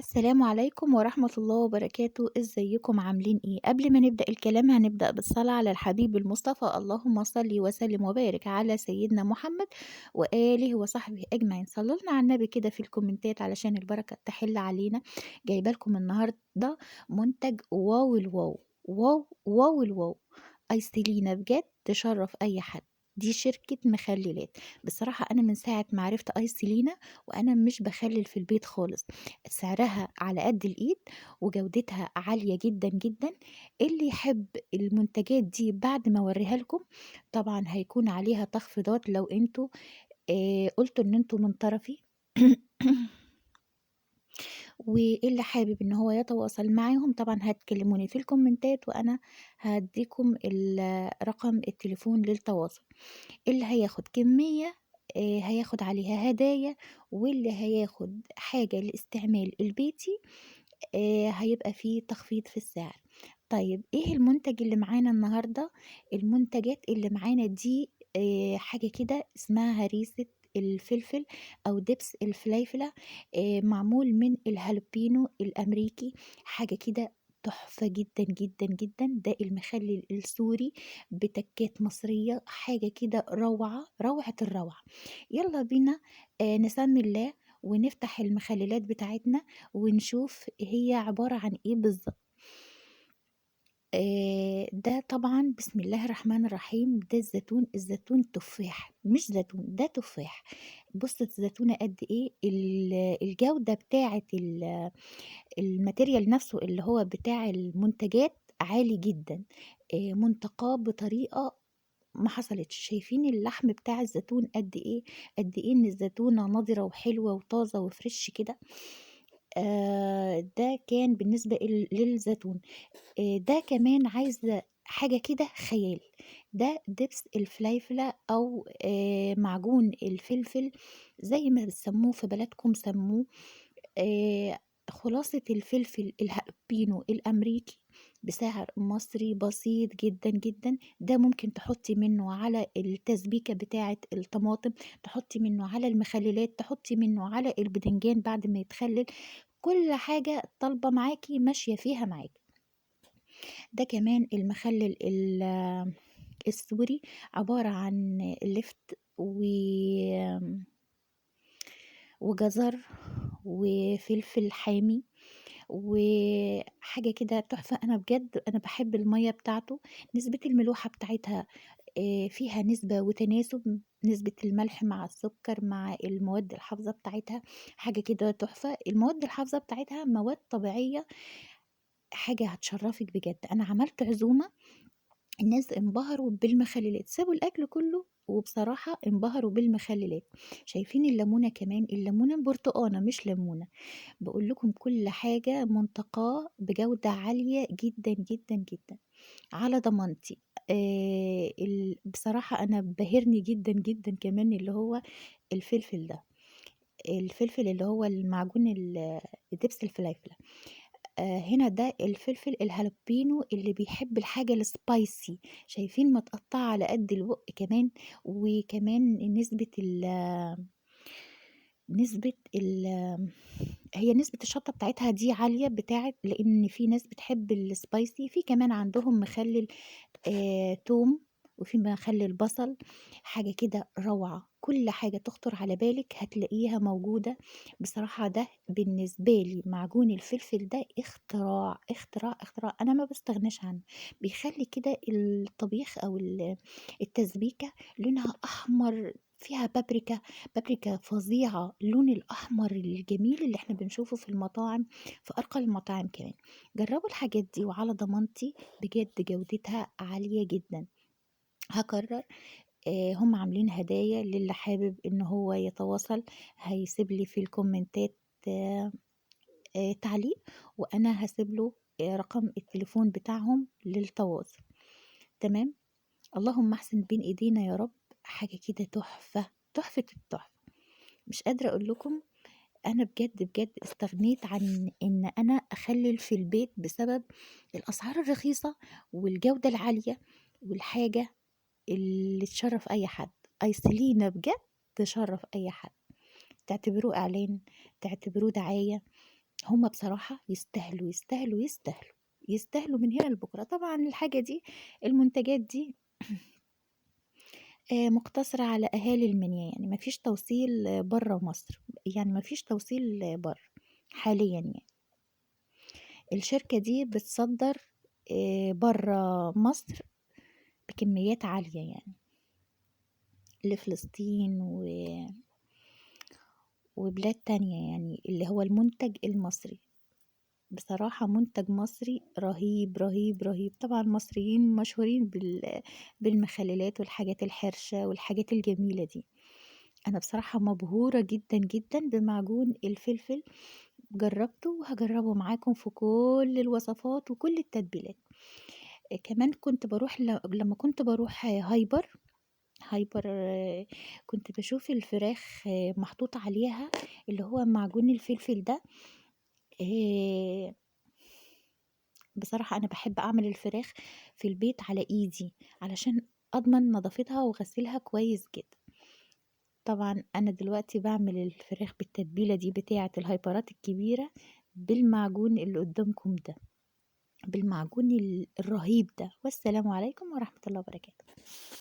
السلام عليكم ورحمة الله وبركاته، إزيكم عاملين إيه؟ قبل ما نبدأ الكلام هنبدأ بالصلاة على الحبيب المصطفى، اللهم صل وسلم وبارك على سيدنا محمد وآله وصحبه أجمعين. صلوا لنا على النبي كده في الكومنتات علشان البركة تحل علينا. جايبة لكم النهاردة منتج واو الواو، واو واو الواو، أيسلينا بجد تشرف أي حد. دي شركة مخللات. بصراحة أنا من ساعة ما عرفت أيسلينا وأنا مش بخلل في البيت خالص. سعرها على قد الإيد وجودتها عالية جدًا، جدًا. اللي يحب المنتجات دي بعد ما أورّيها لكم، طبعًا هيكون عليها تخفيضات لو أنتم قُلتوا إن أنتم من طرفي. واللي حابب إن هو يتواصل معاهم طبعًا هتكلموني في الكومنتات وأنا هادّيكم رقم التليفون للتواصل. اللي هياخد كمية هياخد عليها هدايا، واللي هياخد حاجة للاستعمال البيتي هيبقى في تخفيض في السعر. طيب إيه المنتج اللي معانا النهارده؟ المنتجات اللي معانا دي حاجة كده اسمها هريسة الفلفل أو دبس الفليفلة، معمول من الهالوبينو الأمريكي، حاجة كده تحفة جدًا، جدًا، جدًا. ده المخلل السوري بتكات مصرية، حاجة كده روعة، روعة الروعة. يالّا بينا نسمي الله ونفتح المخللات بتاعتنا ونشوف هي عبارة عن إيه بالضبط. ده طبعًا بسم الله الرحمن الرحيم، ده الزيتون، الزيتون تفاح، مش زيتون، ده تفاح. بُص الزيتونة قد إيه، الجودة بتاعة الmaterial نفسه اللي هو بتاع المنتجات عالي جدًا، منتقاه بطريقة ما حصلتش. شايفين اللحم بتاع الزيتون قد إيه، قد إيه إن الزيتونة نضرة وحلوة وطازة وفريش كده. ده كان بالنسبة للزيتون. ده كمان عايزة حاجة كده خيال. ده دبس الفليفلة أو معجون الفلفل زي ما بتسموه في بلدكم سموه. آآ خلاصة الفلفل الهالبينو الأمريكي بسعر مصري بسيط جدًا، جدًا. ده ممكن تحطّي منه على التسبيكة بتاعة الطماطم، تحطّي منه على المخللات، تحطّي منه على البدنجان بعد ما يتخلل، كل حاجة طالبة معاكِ ماشية فيها معاكِ. ده كمان المخلل السوري عبارة عن لفت وجزر وفلفل حامي وحاجة كده تحفة. أنا بجد أنا باحب المَيّة بتاعته، نسبة الملوحة بتاعتها فيها نسبة وتناسب، نسبة الملح مع السكر مع المواد الحافظة بتاعتها، حاجة كده تحفة. المواد الحافظة بتاعتها مواد طبيعية، حاجة هتشرّفِك بجد. أنا عملت عزومة، الناس انبهروا بالمخللات، سابوا الأكل كله وبصراحة انبهروا بالمخللات. شايفين الليمونة كمان، الليمونة برتقانة مش ليمونة. باقول لكم كل حاجة منتقاة بجودة عالية جدًا، جدًا، جدًا، على ضمانتي. بصراحة أنا باهرني جدًا، جدًا كمان اللي هو الفلفل ده، الفلفل اللي هو المعجون دبس الفليفلة. هنا ده الفلفل الهالبينو اللي بيحب الحاجة الspicy. شايفين متقطّعة على قد البُق كمان، وكمان نسبة ال هي نسبة الشطة بتاعتها دي عالية بتاعة، لإن في ناس بتحب الspicy. في كمان عندهم مخلِّل توم، وفي مخلِّل بصل، حاجة كده روعة. كل حاجة تخطر على بالِك هتلاقيها موجودة. بصراحة ده بالنسبة لي معجون الفلفل ده اختراع، اختراع، اختراع، أنا ما باستغناش عنه. بيخلّي كده الطبيخ أو التسبيكة لونها أحمر، فيها بابريكا، بابريكا فظيعة، اللون الأحمر الجميل اللي إحنا بنشوفه في المطاعم، في أرقى المطاعم كمان. جرّبوا الحاجات دي وعلى ضمانتي بجد جودتها عالية جدًا. هاكرّر، هُم عاملين هدايا للي حابب إن هو يتواصل، هيسيب لي في الكومنتات تعليق وأنا هاسيب له رقم التليفون بتاعهم للتواصل، تمام؟ اللهم احسن بين إيدينا يا رب. حاجة كده تحفة، تحفة التحفة. مش قادرة أقول لكم، أنا بجد، بجد استغنيت عن إن أنا أخلِّل في البيت بسبب الأسعار الرخيصة والجودة العالية والحاجة اللي تشرّف أي حد. أيسلينا بجد تشرّف أي حد، تعتبروه إعلان، تعتبروه دعاية، هم بصراحة يستاهلوا، يستاهلوا، يستاهلوا، يستاهلوا من هنا لبكرة. طبعًا الحاجة دي المنتجات دي مقتصرة على أهالي المنيا، يعني ما فيش توصيل برّه مصر، يعني ما فيش توصيل برّه حاليًا يعني. الشركة دي بتصدّر برّه مصر بكميات عالية يعني، لفلسطين وبلاد تانية يعني، اللي هو المنتج المصري. بصراحة منتج مصري رهيب، رهيب، رهيب. طبعًا المصريين مشهورين بالمخلّلات والحاجات الحرشة والحاجات الجميلة دي. أنا بصراحة مبهورة جدًا، جدًا بمعجون الفلفل، جرّبته وهاجرّبه معاكم في كل الوصفات وكل التتبيلات. كمان كنت باروح لمّا كنت باروح هايبر كنت باشوف الفراخ محطوط عليها اللي هو معجون الفلفل ده. آآ بصراحة أنا باحب أعمل الفراخ في البيت على إيدي، علشان أضمن نضافتها وغسيلها كويس جدًا. طبعًا أنا دلوقتي باعمل الفراخ بالتتبيلة دي بتاعة الهايبرات الكبيرة، بالمعجون اللي قدامكم ده، بالمعجون الرهيب ده. والسلام عليكم ورحمة الله وبركاته.